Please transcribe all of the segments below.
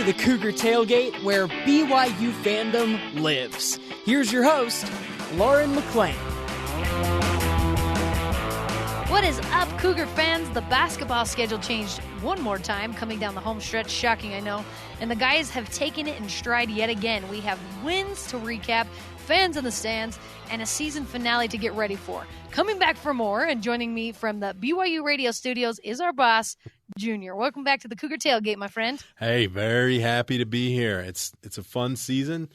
the Cougar Tailgate, where BYU fandom lives. Here's your host, Lauren McLean. What is up, Cougar fans? The basketball schedule changed one more time, coming down the home stretch. Shocking, I know. And the guys have taken it in stride yet again. We have wins to recap, fans in the stands, and a season finale to get ready for. Coming back for more and joining me from the BYU radio studios is our boss, Junior. Welcome back to the Cougar Tailgate, my friend. Hey, very happy to be here. It's a fun season.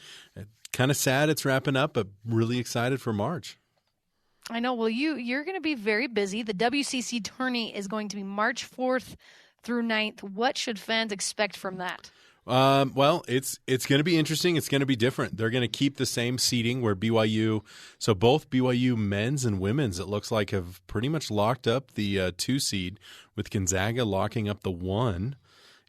Kind of sad it's wrapping up, but really excited for March. I know. Well, you're going to be very busy. The WCC Tourney is going to be March 4th through 9th. What should fans expect from that? Well, it's going to be interesting. It's going to be different. They're going to keep the same seating where so both BYU men's and women's, it looks like, have pretty much locked up the 2 seed, with Gonzaga locking up the 1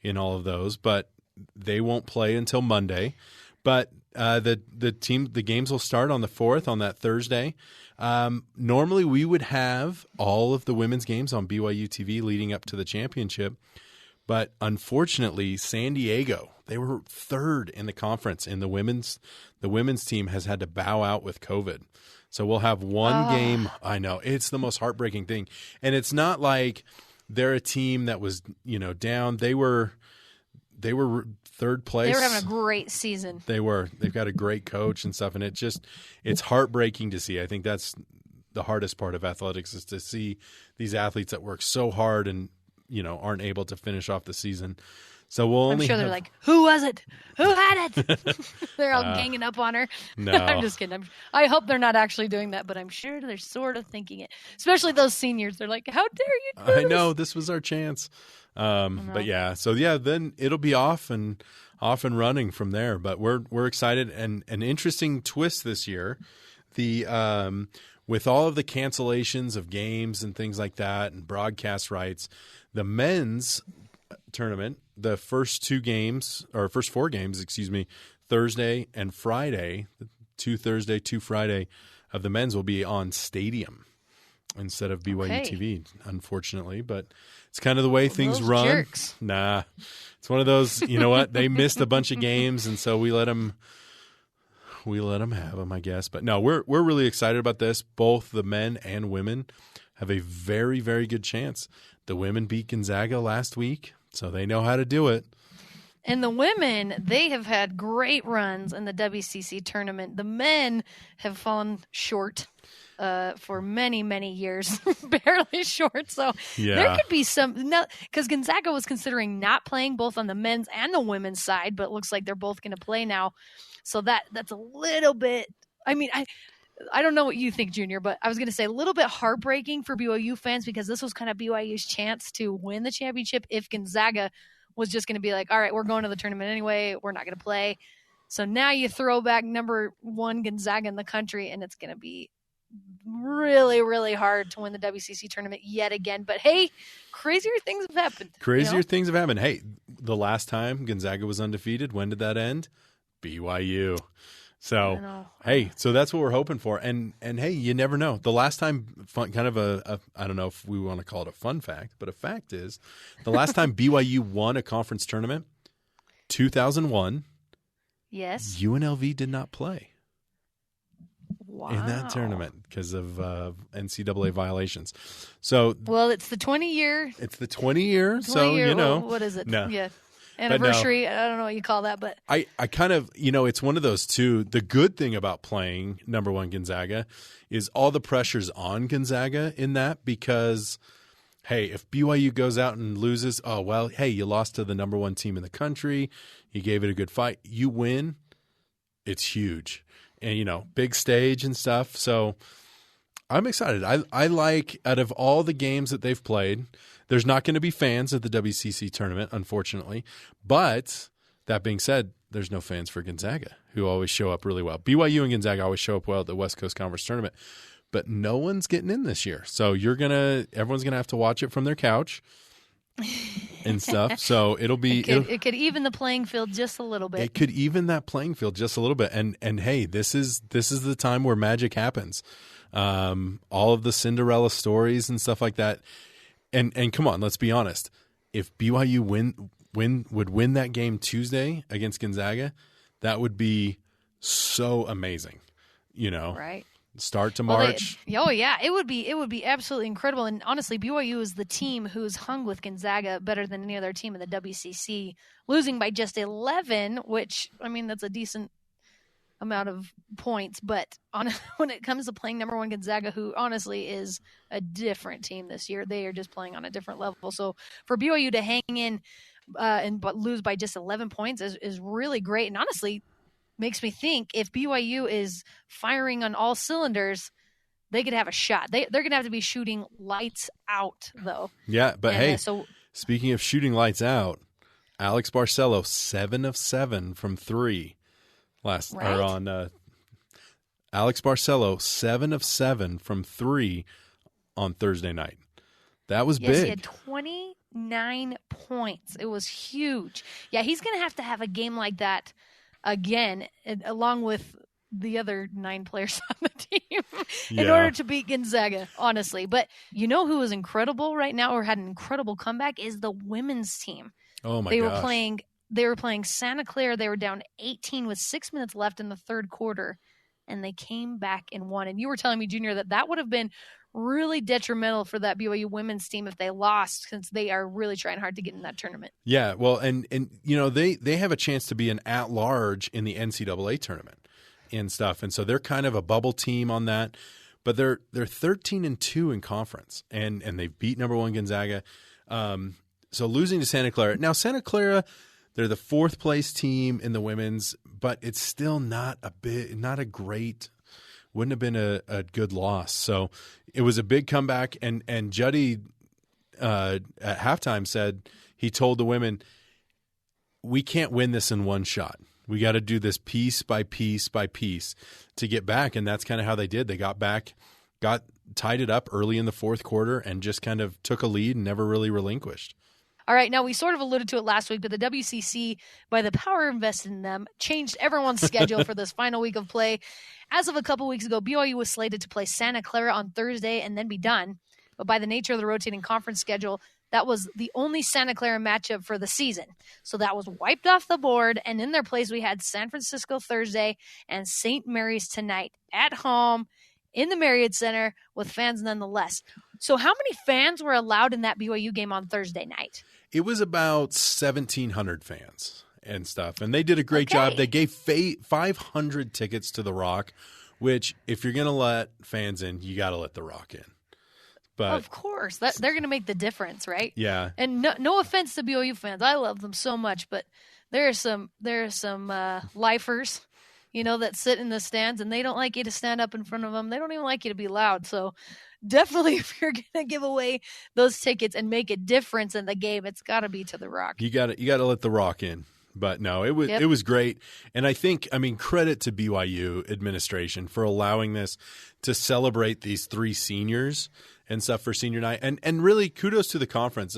in all of those, but they won't play until Monday. But the games will start on the 4th, on that Thursday. Normally we would have all of the women's games on BYUtv leading up to the championship. But unfortunately, San Diego, they were 3rd in the conference, and the women's team has had to bow out with COVID. So we'll have one game. I know, it's the most heartbreaking thing. And it's not like they're a team that was, down. They were 3rd place. They were having a great season. They've got a great coach and stuff, and it's heartbreaking to see. I think that's the hardest part of athletics, is to see these athletes that work so hard and aren't able to finish off the season. So I'm sure they're like, who was it? Who had it? They're all ganging up on her. No. I'm just kidding. I hope they're not actually doing that, but I'm sure they're sort of thinking it. Especially those seniors. They're like, how dare you do this? I know, this was our chance. But then it'll be off and running from there. But we're excited, and an interesting twist this year. With all of the cancellations of games and things like that and broadcast rights, the men's tournament, the first 4 games, Thursday and Friday, 2 Thursday, 2 Friday of the men's will be on Stadium instead of BYUtv, unfortunately. But it's kind of the way things run. Jerks. Nah, it's one of those, you know what? They missed a bunch of games, and so we let them have them, I guess. But no, we're really excited about this. Both the men and women have a very, very good chance. The women beat Gonzaga last week, so they know how to do it. And the women, they have had great runs in the WCC tournament. The men have fallen short for many, many years, barely short. So there could be because Gonzaga was considering not playing both on the men's and the women's side, but it looks like they're both going to play now. So that's a little bit, I don't know what you think, Junior, but I was going to say a little bit heartbreaking for BYU fans, because this was kind of BYU's chance to win the championship if Gonzaga was just going to be like, all right, we're going to the tournament anyway, we're not going to play. So now you throw back number 1 Gonzaga in the country, and it's going to be really, really hard to win the WCC tournament yet again. But hey, crazier things have happened. Things have happened. Hey, the last time Gonzaga was undefeated, when did that end? BYU. So, hey, so that's what we're hoping for. And hey, you never know. The last time, I don't know if we want to call it a fun fact, but a fact is, the last time BYU won a conference tournament, 2001, yes, UNLV did not play. Wow. In that tournament because of NCAA violations. So, well, it's the 20-year. It's the 20-year. So, what is it? No. Yeah. Anniversary. I don't know what you call that, but I kind of, it's one of those two. The good thing about playing number 1 Gonzaga is all the pressure's on Gonzaga in that, because, hey, if BYU goes out and loses, you lost to the number 1 team in the country. You gave it a good fight. You win. It's huge. And, big stage and stuff. So I'm excited. I like, out of all the games that they've played, there's not going to be fans at the WCC tournament, unfortunately. But that being said, there's no fans for Gonzaga, who always show up really well. BYU and Gonzaga always show up well at the West Coast Conference tournament. But no one's getting in this year. So everyone's going to have to watch it from their couch and stuff. So it'll be it could even the playing field just a little bit. It could even that playing field just a little bit. And hey, this is the time where magic happens. All of the Cinderella stories and stuff like that. And come on, let's be honest. If BYU would win that game Tuesday against Gonzaga, that would be so amazing. Right. Start to March. It would be absolutely incredible. And honestly, BYU is the team who's hung with Gonzaga better than any other team in the WCC, losing by just 11, which, I mean, that's a decent amount of points. But when it comes to playing number one Gonzaga, who honestly is a different team this year, they are just playing on a different level. So for BYU to hang in but lose by just 11 points is really great. And honestly, makes me think if BYU is firing on all cylinders, they could have a shot. They're going to have to be shooting lights out, though. Yeah, but and, hey, speaking of shooting lights out, Alex Barcelo, 7 of 7 from 3 Alex Barcelo, 7 of 7 from 3 on Thursday night. That was big. He had 29 points. It was huge. Yeah, he's going to have a game like that again, along with the other 9 players on the team in order to beat Gonzaga, honestly. But you know who is incredible right now or had an incredible comeback is the women's team. Oh, my gosh. They were playing Santa Clara. They were down 18 with 6 minutes left in the third quarter, and they came back and won. And you were telling me, Junior, that would have been really detrimental for that BYU women's team if they lost, since they are really trying hard to get in that tournament. Yeah, well, and they have a chance to be an at-large in the NCAA tournament and stuff, and so they're kind of a bubble team on that. But they're 13-2 in conference, and they've beat number one Gonzaga. So losing to Santa Clara. Now Santa Clara, they're the 4th place team in the women's, but it's still not a great. Wouldn't have been a good loss. So it was a big comeback. And Juddy at halftime said he told the women, we can't win this in one shot. We got to do this piece by piece by piece to get back. And that's kind of how they did. They got back, tied it up early in the fourth quarter, and just kind of took a lead and never really relinquished. All right, now we sort of alluded to it last week, but the WCC, by the power invested in them, changed everyone's schedule for this final week of play. As of a couple weeks ago, BYU was slated to play Santa Clara on Thursday and then be done. But by the nature of the rotating conference schedule, that was the only Santa Clara matchup for the season. So that was wiped off the board, and in their place we had San Francisco Thursday and St. Mary's tonight at home in the Marriott Center with fans nonetheless. So how many fans were allowed in that BYU game on Thursday night? It was about 1,700 fans and stuff, and they did a great job. They gave 500 tickets to The Rock, which if you're going to let fans in, you got to let The Rock in. But of course, they're going to make the difference, right? Yeah. And no offense to BYU fans, I love them so much, but there are some lifers, that sit in the stands, and they don't like you to stand up in front of them. They don't even like you to be loud. So definitely, if you're going to give away those tickets and make a difference in the game, it's got to be to The Rock. You got to let The Rock in. But no, it was great. And I think, credit to BYU administration for allowing this to celebrate these 3 seniors and stuff for senior night. And really kudos to the conference.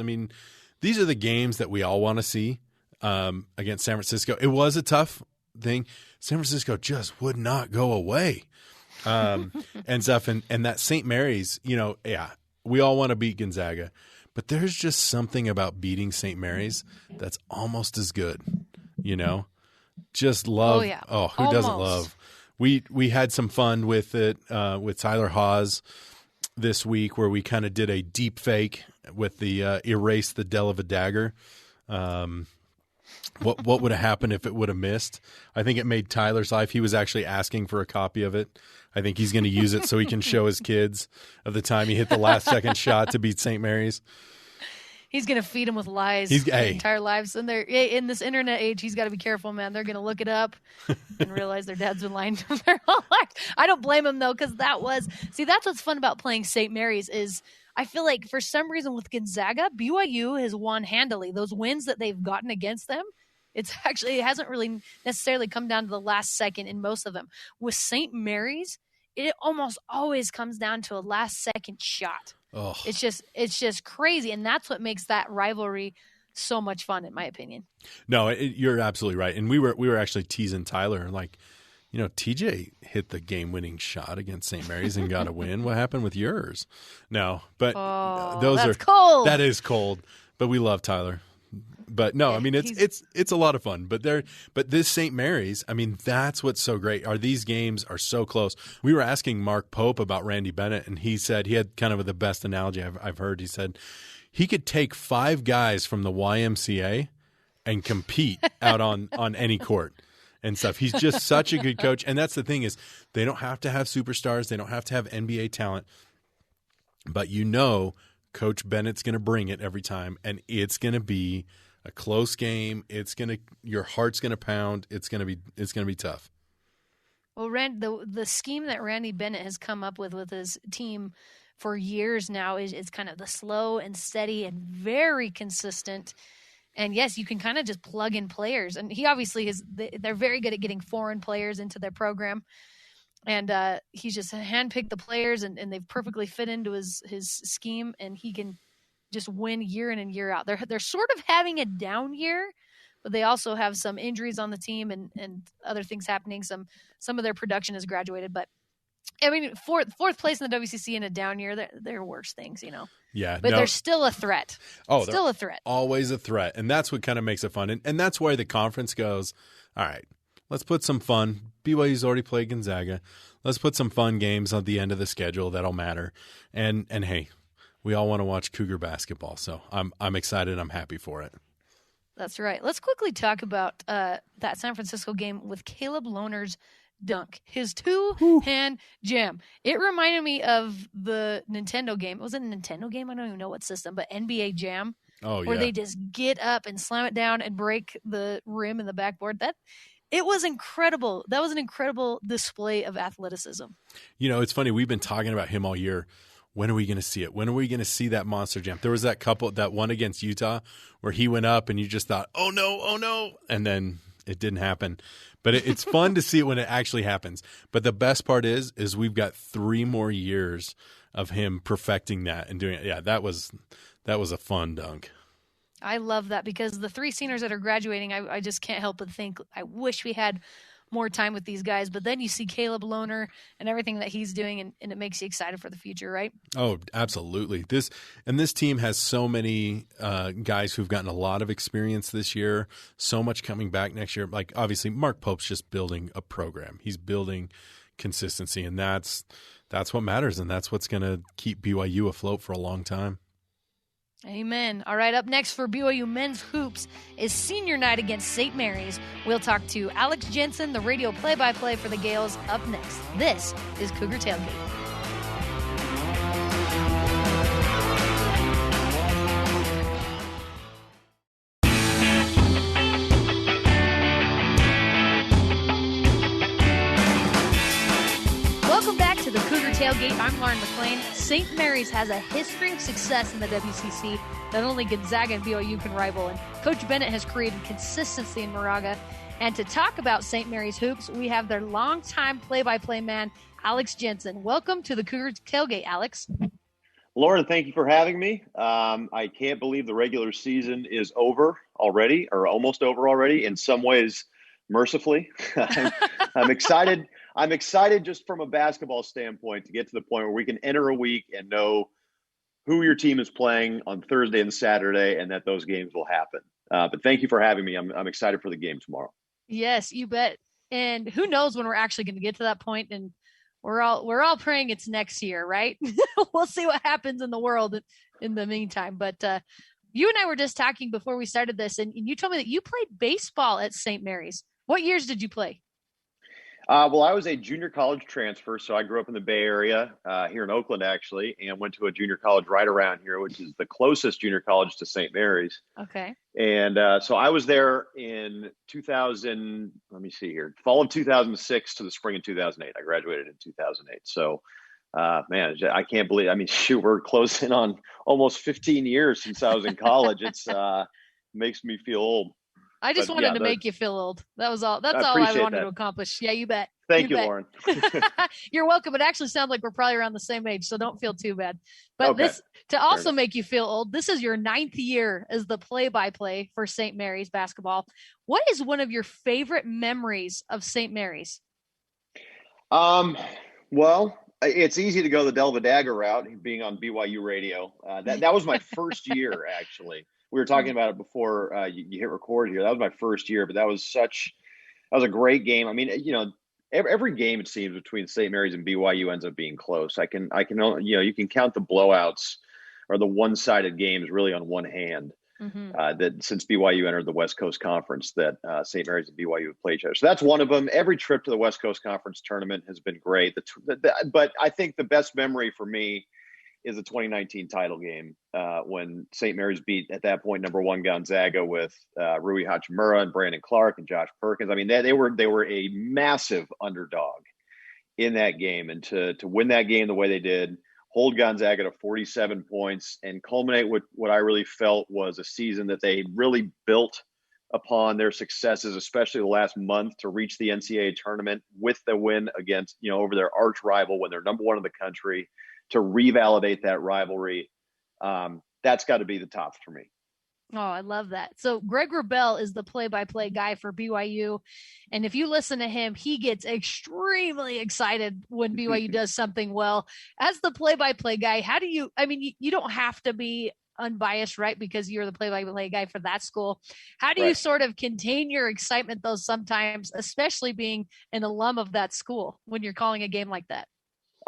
These are the games that we all want to see against San Francisco. It was a tough thing. San Francisco just would not go away. And stuff. And that St. Mary's, we all want to beat Gonzaga. But there's just something about beating St. Mary's that's almost as good, Just love. Oh, yeah. Oh, who doesn't love? We had some fun with it with Tyler Haws this week, where we kind of did a deep fake with the erase the Dell of a dagger. What would have happened if it would have missed? I think it made Tyler's life. He was actually asking for a copy of it. I think he's going to use it so he can show his kids of the time he hit the last second shot to beat St. Mary's. He's going to feed them with lies their entire lives. And in this internet age, he's got to be careful, man. They're going to look it up and realize their dad's been lying to them their whole life. I don't blame him, though, because that's what's fun about playing St. Mary's is I feel like for some reason with Gonzaga, BYU has won handily. Those wins that they've gotten against them, it hasn't really necessarily come down to the last second in most of them. With St. Mary's, it almost always comes down to a last second shot. Oh. It's just crazy, and that's what makes that rivalry so much fun, in my opinion. No, you're absolutely right. And we were actually teasing Tyler, like, TJ hit the game-winning shot against St. Mary's and got a win. What happened with yours? No, but that's cold. That is cold. But we love Tyler. But no, Yeah, I mean it's a lot of fun. But this St. Mary's, I mean, that's what's so great. These games are so close. We were asking Mark Pope about Randy Bennett, and he said he had kind of the best analogy I've heard. He said he could take 5 guys from the YMCA and compete out on any court and stuff. He's just such a good coach. And that's the thing is they don't have to have superstars. They don't have to have NBA talent. But Coach Bennett's going to bring it every time, and it's going to be a close game. Your heart's going to pound. It's going to be tough. Well, the scheme that Randy Bennett has come up with his team for years now is kind of the slow and steady and very consistent. And yes, you can kind of just plug in players, and he obviously they're very good at getting foreign players into their program. And he's just handpicked the players, and they've perfectly fit into his scheme, and he can just win year in and year out. They're sort of having a down year, but they also have some injuries on the team and other things happening. Some of their production has graduated, but I mean, fourth place in the WCC in a down year, there are worse things, Yeah, but they're still a threat. Oh, still a threat. Always a threat, and that's what kind of makes it fun. And that's why the conference goes, all right, let's put some fun. BYU's already played Gonzaga. Let's put some fun games on the end of the schedule that'll matter. And hey, we all want to watch Cougar basketball, so I'm excited. I'm happy for it. That's right. Let's quickly talk about that San Francisco game with Caleb Lohner's dunk, his two-hand jam. It reminded me of the Nintendo game. Was it a Nintendo game? I don't even know what system, but NBA Jam. Oh, yeah. Where they just get up and slam it down and break the rim and the backboard. It was incredible. That was an incredible display of athleticism. It's funny. We've been talking about him all year. When are we going to see it? When are we going to see that monster jam? There was that one against Utah where he went up and you just thought, oh no. And then it didn't happen. But it's fun to see it when it actually happens. But the best part is we've got 3 more years of him perfecting that and doing it. Yeah, that was a fun dunk. I love that because the 3 seniors that are graduating, I just can't help but think, I wish we had more time with these guys. But then you see Caleb Lohner and everything that he's doing, and it makes you excited for the future, right? Oh, absolutely. This team has so many guys who've gotten a lot of experience this year, so much coming back next year. Like, obviously, Mark Pope's just building a program. He's building consistency, and that's what matters, and that's what's going to keep BYU afloat for a long time. Amen. All right, up next for BYU men's hoops is senior night against St. Mary's. We'll talk to Alex Jensen, the radio play-by-play for the Gales, up next. This is Cougar Tailgate. Tailgate. I'm Lauren McLean. St. Mary's has a history of success in the WCC that only Gonzaga and BYU can rival, and Coach Bennett has created consistency in Moraga. And to talk about St. Mary's hoops, we have their longtime play-by-play man, Alex Jensen. Welcome to the Cougar Tailgate, Alex. Lauren, thank you for having me. I can't believe the regular season is over already, or almost over already, in some ways, mercifully. I'm excited. I'm excited just from a basketball standpoint to get to the point where we can enter a week and know who your team is playing on Thursday and Saturday, and that those games will happen. But thank you for having me. I'm excited for the game tomorrow. Yes, you bet. And who knows when we're actually going to get to that point, and we're all praying it's next year, right? We'll see what happens in the world in the meantime. But you and I were just talking before we started this, and you told me that you played baseball at St. Mary's. What years did you play? Well, I was a junior college transfer, so I grew up in the Bay Area, here in Oakland, actually, and went to a junior college right around here, which is the closest junior college to St. Mary's. Okay. And so I was there in 2000, fall of 2006 to the spring of 2008. I graduated in 2008. So, man, I can't believe, we're closing on almost 15 years since I was in college. It's makes me feel old. I just wanted to make you feel old. That was all. That's all I wanted to accomplish. Yeah, you bet. Thank you, Lauren. You're welcome. It actually sounds like we're probably around the same age, so don't feel too bad. But okay. This to also make you feel old, this is your 9th year as the play-by-play for St. Mary's basketball. What is one of your favorite memories of St. Mary's? Well, it's easy to go the Delva Dagger route, being on BYU radio. That was my first year, actually. we were talking about it before you hit record here. That was my first year, but that was a great game. I mean, every game it seems between St. Mary's and BYU ends up being close. I can you can count the blowouts or the one-sided games really on one hand. That since BYU entered the West Coast Conference, that St. Mary's and BYU have played each other. So that's one of them. Every trip to the West Coast Conference tournament has been great. But I think the best memory for me is the 2019 title game when St. Mary's beat, at that point, number 1 Gonzaga with Rui Hachimura and Brandon Clark and Josh Perkins. I mean, they were a massive underdog in that game, and to win that game the way they did, hold Gonzaga to 47 points, and culminate with what I really felt was a season that they really built upon their successes, especially the last month, to reach the NCAA tournament with the win against, over their arch rival when they're number 1 in the country, to revalidate that rivalry. That's got to be the top for me. Oh, I love that. So Greg Wrubell is the play-by-play guy for BYU. And if you listen to him, he gets extremely excited when BYU does something well. As the play-by-play guy, you don't have to be unbiased, right? Because you're the play-by-play guy for that school. How do you sort of contain your excitement, though, sometimes, especially being an alum of that school when you're calling a game like that?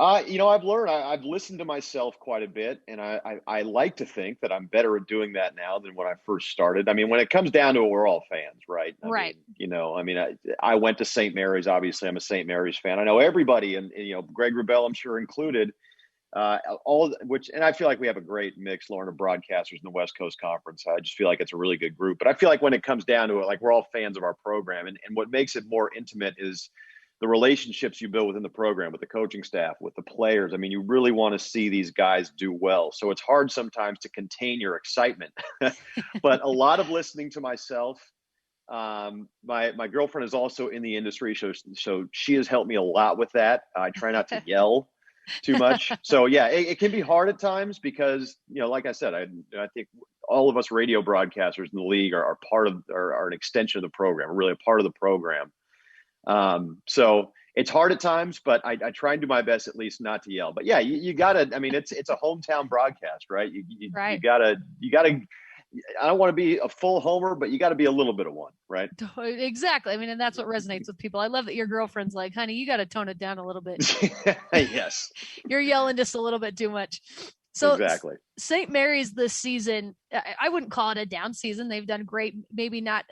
I've learned, I've listened to myself quite a bit, and I like to think that I'm better at doing that now than when I first started. I mean, when it comes down to it, we're all fans, right? I went to St. Mary's. Obviously, I'm a St. Mary's fan. I know everybody, and Greg Wrubell, I'm sure included, and I feel like we have a great mix, Lauren, of broadcasters in the West Coast Conference. I just feel like it's a really good group. But I feel like when it comes down to it, like, we're all fans of our program, and what makes it more intimate is the relationships you build within the program, with the coaching staff, with the players. I mean, you really want to see these guys do well. So it's hard sometimes to contain your excitement, but a lot of listening to myself. My girlfriend is also in the industry, so she has helped me a lot with that. I try not to yell too much. So yeah, it can be hard at times because, like I said, I think all of us radio broadcasters in the league are an extension of the program, really a part of the program. So it's hard at times, but I try and do my best at least not to yell. But yeah, you gotta, I mean, it's a hometown broadcast, right? You gotta, I don't want to be a full homer, but you got to be a little bit of one, right? Exactly. I mean, and that's what resonates with people. I love that your girlfriend's like, honey, you got to tone it down a little bit. Yes. You're yelling just a little bit too much. So exactly. St. Mary's this season, I wouldn't call it a down season. They've done great, maybe not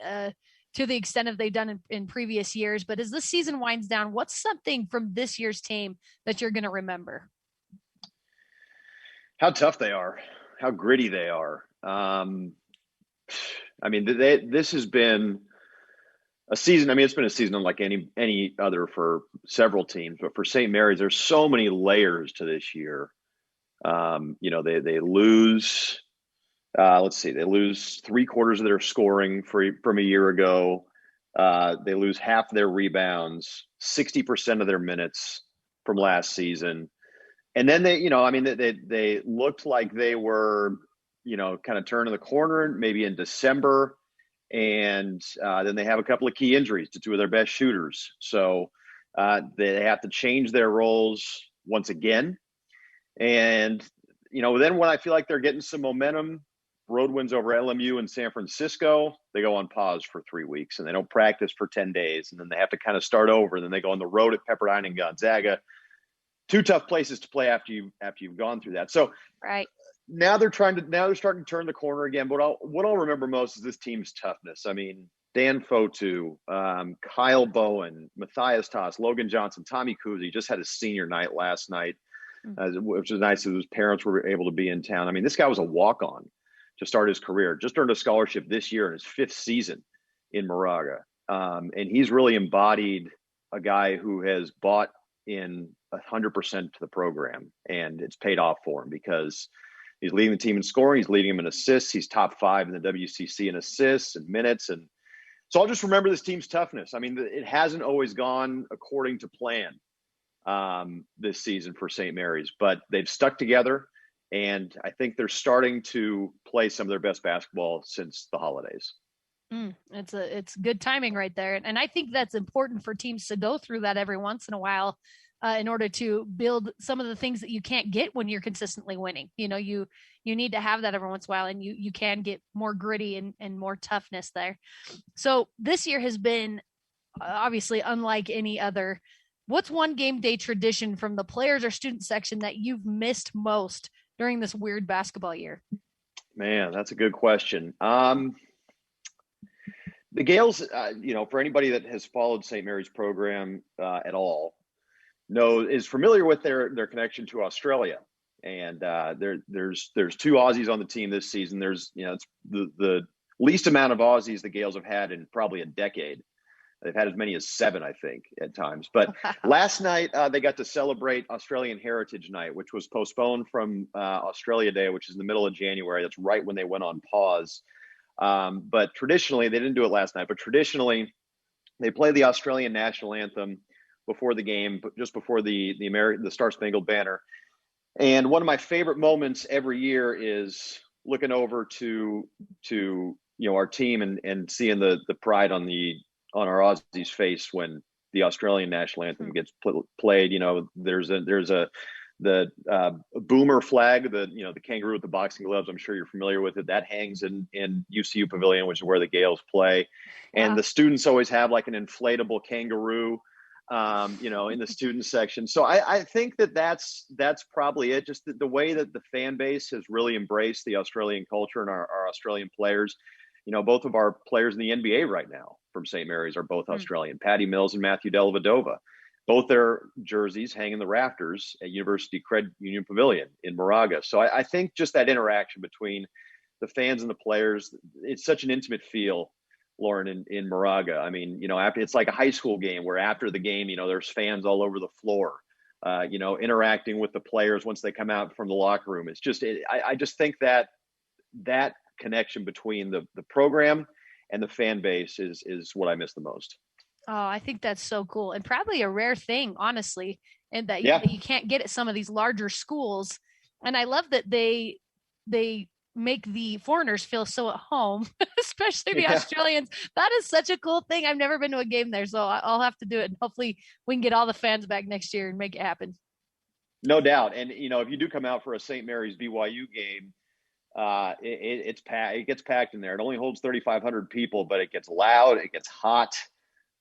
to the extent of they've done in previous years, but as this season winds down, what's something from this year's team that you're going to remember? How tough they are, how gritty they are. I mean, this has been a season. I mean, it's been a season unlike any other for several teams, but for St. Mary's, there's so many layers to this year. They lose. Let's see. They lose 3/4 of their scoring from a year ago. They lose half of their rebounds, 60% of their minutes from last season. And then they looked like they were, kind of turning the corner maybe in December. And then they have a couple of key injuries to 2 of their best shooters. So they have to change their roles once again. And, then when I feel like they're getting some momentum, road wins over LMU and San Francisco, they go on pause for 3 weeks and they don't practice for 10 days. And then they have to kind of start over. And then they go on the road at Pepperdine and Gonzaga. 2 tough places to play after you've gone through that. So right now they're starting to turn the corner again. But what I'll remember most is this team's toughness. I mean, Dan Fotu, Kyle Bowen, Matthias Toss, Logan Johnson, Tommy Kuzi just had his senior night last night, which was nice that his parents were able to be in town. I mean, this guy was a walk-on to start his career, just earned a scholarship this year in his 5th season in Moraga. And he's really embodied a guy who has bought in 100% to the program, and it's paid off for him because he's leading the team in scoring. He's leading them in assists. He's top 5 in the WCC in assists and minutes. And so I'll just remember this team's toughness. I mean, it hasn't always gone according to plan this season for St. Mary's, but they've stuck together. And I think they're starting to play some of their best basketball since the holidays. It's good timing right there. And I think that's important for teams to go through that every once in a while, in order to build some of the things that you can't get when you're consistently winning. You need to have that every once in a while, and you can get more gritty and more toughness there. So this year has been obviously unlike any other. What's one game day tradition from the players or student section that you've missed most during this weird basketball year? Man, that's a good question. The Gales, for anybody that has followed St. Mary's program at all, is familiar with their connection to Australia. And there's 2 Aussies on the team this season. There's, it's the least amount of Aussies the Gales have had in probably a decade. They've had as many as 7, I think, at times. But last night, they got to celebrate Australian Heritage Night, which was postponed from Australia Day, which is in the middle of January. That's right when they went on pause. But traditionally, they didn't do it last night, but traditionally, they play the Australian national anthem before the game, just before the Star Spangled Banner. And one of my favorite moments every year is looking over to our team and seeing the pride on our Aussies' face when the Australian national anthem gets played. There's the boomer flag, the kangaroo with the boxing gloves. I'm sure you're familiar with it. That hangs in UCU Pavilion, which is where the Gales play. And the students always have like an inflatable kangaroo, in the student section. So I think that's probably it. Just the way that the fan base has really embraced the Australian culture and our Australian players. Both of our players in the NBA right now from St. Mary's are both Australian. Patty Mills and Matthew Dellavedova. Both their jerseys hang in the rafters at University Credit Union Pavilion in Moraga. So I think just that interaction between the fans and the players, it's such an intimate feel, Lauren, in Moraga. I mean, after it's like a high school game where after the game, there's fans all over the floor, interacting with the players once they come out from the locker room. It's just, I just think that connection between the program and the fan base is what I miss the most. Oh, I think that's so cool, and probably a rare thing, honestly, and that you can't get at some of these larger schools. And I love that they make the foreigners feel so at home, especially the Australians. That is such a cool thing. I've never been to a game there, so I'll have to do it. And hopefully we can get all the fans back next year and make it happen. No doubt. And, if you do come out for a St. Mary's BYU game, it gets packed in there. It only holds 3,500 people, but it gets loud. It gets hot.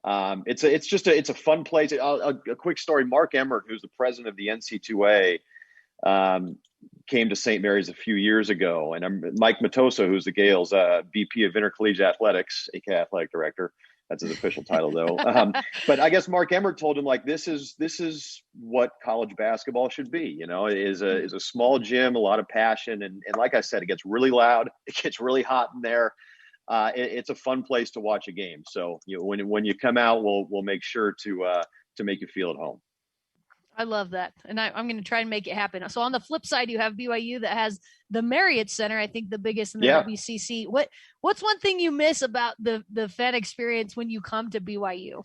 It's a fun place. A quick story. Mark Emmert, who's the president of the NC2A, came to St. Mary's a few years ago, and Mike Matosa, who's the Gales VP of Intercollegiate Athletics, aka Athletic Director. That's his official title, though. But I guess Mark Emmert told him, like, this is what college basketball should be. It is a small gym, a lot of passion, and like I said, it gets really loud, it gets really hot in there. It's a fun place to watch a game. So when you come out, we'll make sure to make you feel at home. I love that. And I'm going to try and make it happen. So on the flip side, you have BYU that has the Marriott Center, I think the biggest in the WCC. What's one thing you miss about the fan experience when you come to BYU?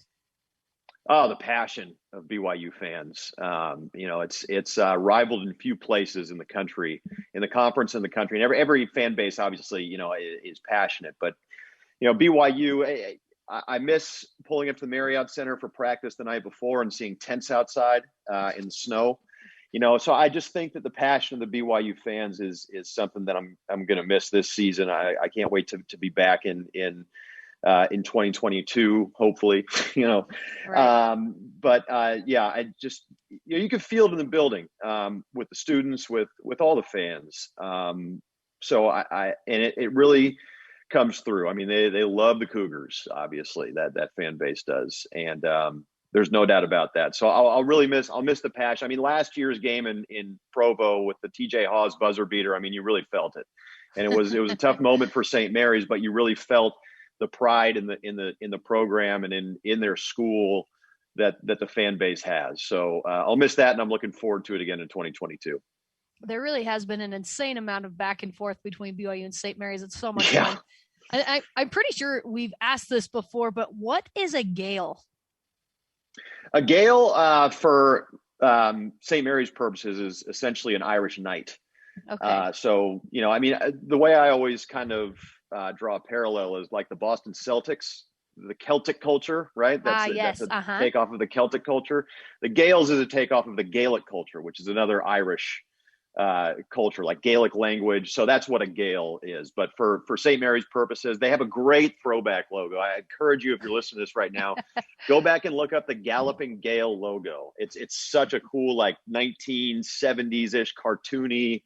Oh, the passion of BYU fans. It's rivaled in few places in the country, in the conference in the country. And every fan base, obviously, is passionate. But, BYU, I miss pulling up to the Marriott Center for practice the night before and seeing tents outside in the snow. So I just think that the passion of the BYU fans is something that I'm going to miss this season. I can't wait to be back in 2022, hopefully. Right. I just you can feel it in the building with the students, with all the fans. It really comes through. I mean, they love the Cougars, obviously, that fan base does, and there's no doubt about that. So I'll miss the passion. I mean, last year's game in Provo with the TJ Hawes buzzer beater, I mean, you really felt it, and it was a tough moment for St. Mary's, but you really felt the pride in the program and in their school that the fan base has. So I'll miss that, and I'm looking forward to it again in 2022. There really has been an insane amount of back and forth between BYU and St. Mary's. It's so much fun. I'm pretty sure we've asked this before, but what is a Gale? A Gale, for St. Mary's purposes, is essentially an Irish knight. Okay. The way I always kind of draw a parallel is like the Boston Celtics the Celtic culture, right? Yes. That's a takeoff of the Celtic culture. The Gaels is a takeoff of the Gaelic culture, which is another Irish culture, like Gaelic language. So that's what a Gael is. But for St. Mary's purposes, they have a great throwback logo. I encourage you, if you're listening to this right now, go back and look up the Galloping Gael logo. It's such a cool, like 1970s-ish cartoony,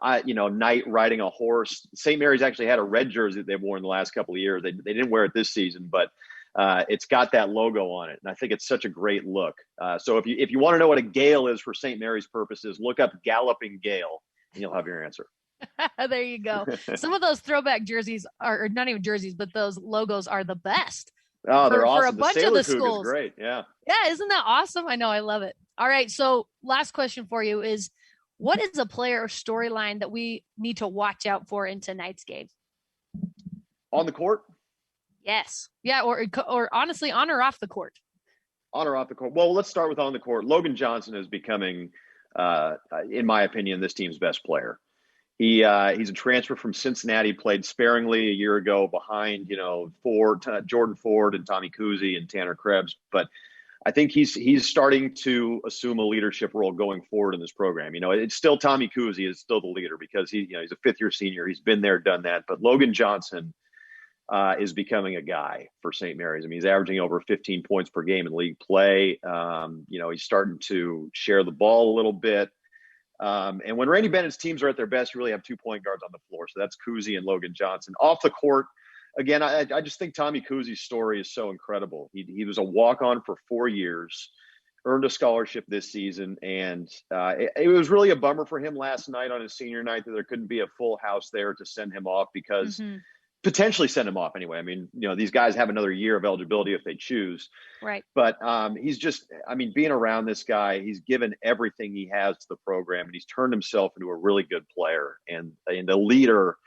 knight riding a horse. St. Mary's actually had a red jersey that they've worn the last couple of years. They didn't wear it this season, but it's got that logo on it, and I think it's such a great look. So if you want to know what a Gael is for St. Mary's purposes, look up Galloping Gael, and you'll have your answer. There you go. Some of those throwback jerseys are not even jerseys, but those logos are the best. Oh, they're awesome. For a bunch of the schools. Great, yeah. Yeah, isn't that awesome? I know, I love it. All right, so last question for you is, what is a player or storyline that we need to watch out for in tonight's game? On the court? Yes. Yeah, or honestly, on or off the court? On or off the court? Well, let's start with on the court. Logan Johnson is becoming, in my opinion, this team's best player. He's a transfer from Cincinnati, played sparingly a year ago behind, Jordan Ford and Tommy Kuhse and Tanner Krebs. But I think he's starting to assume a leadership role going forward in this program. It's still Tommy Kuhse is still the leader because he's a fifth-year senior. He's been there, done that. But Logan Johnson is becoming a guy for St. Mary's. I mean, he's averaging over 15 points per game in league play. He's starting to share the ball a little bit. And when Randy Bennett's teams are at their best, you really have 2 point guards on the floor. So that's Kuhse and Logan Johnson. Off the court, again, I just think Tommy Kuhse's story is so incredible. He was a walk-on for 4 years, earned a scholarship this season, and it was really a bummer for him last night on his senior night that there couldn't be a full house there to send him off because potentially send him off anyway. I mean, these guys have another year of eligibility if they choose. Right. But he's just, being around this guy, he's given everything he has to the program, and he's turned himself into a really good player and the leader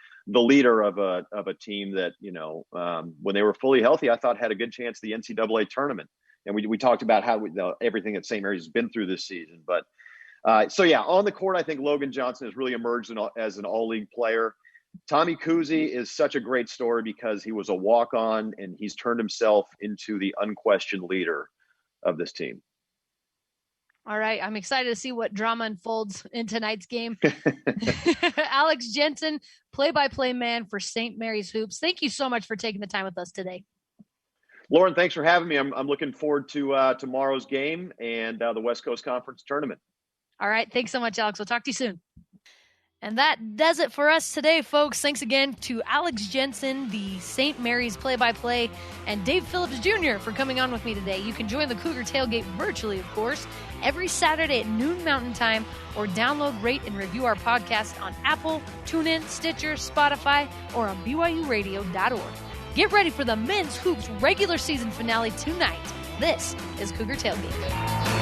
of a team that, when they were fully healthy, I thought had a good chance at the NCAA tournament. And we talked about how everything that St. Mary's has been through this season. But on the court, I think Logan Johnson has really emerged as an all-league player. Tommy Kuhse is such a great story because he was a walk-on and he's turned himself into the unquestioned leader of this team. All right. I'm excited to see what drama unfolds in tonight's game. Alex Jensen, play-by-play man for St. Mary's Hoops. Thank you so much for taking the time with us today. Lauren, thanks for having me. I'm looking forward to tomorrow's game and the West Coast Conference Tournament. All right. Thanks so much, Alex. We'll talk to you soon. And that does it for us today, folks. Thanks again to Alex Jensen, the St. Mary's play-by-play, and Dave Phillips Jr. for coming on with me today. You can join the Cougar Tailgate virtually, of course, every Saturday at noon Mountain Time, or download, rate, and review our podcast on Apple, TuneIn, Stitcher, Spotify, or on BYURadio.org. Get ready for the Men's Hoops regular season finale tonight. This is Cougar Tailgate.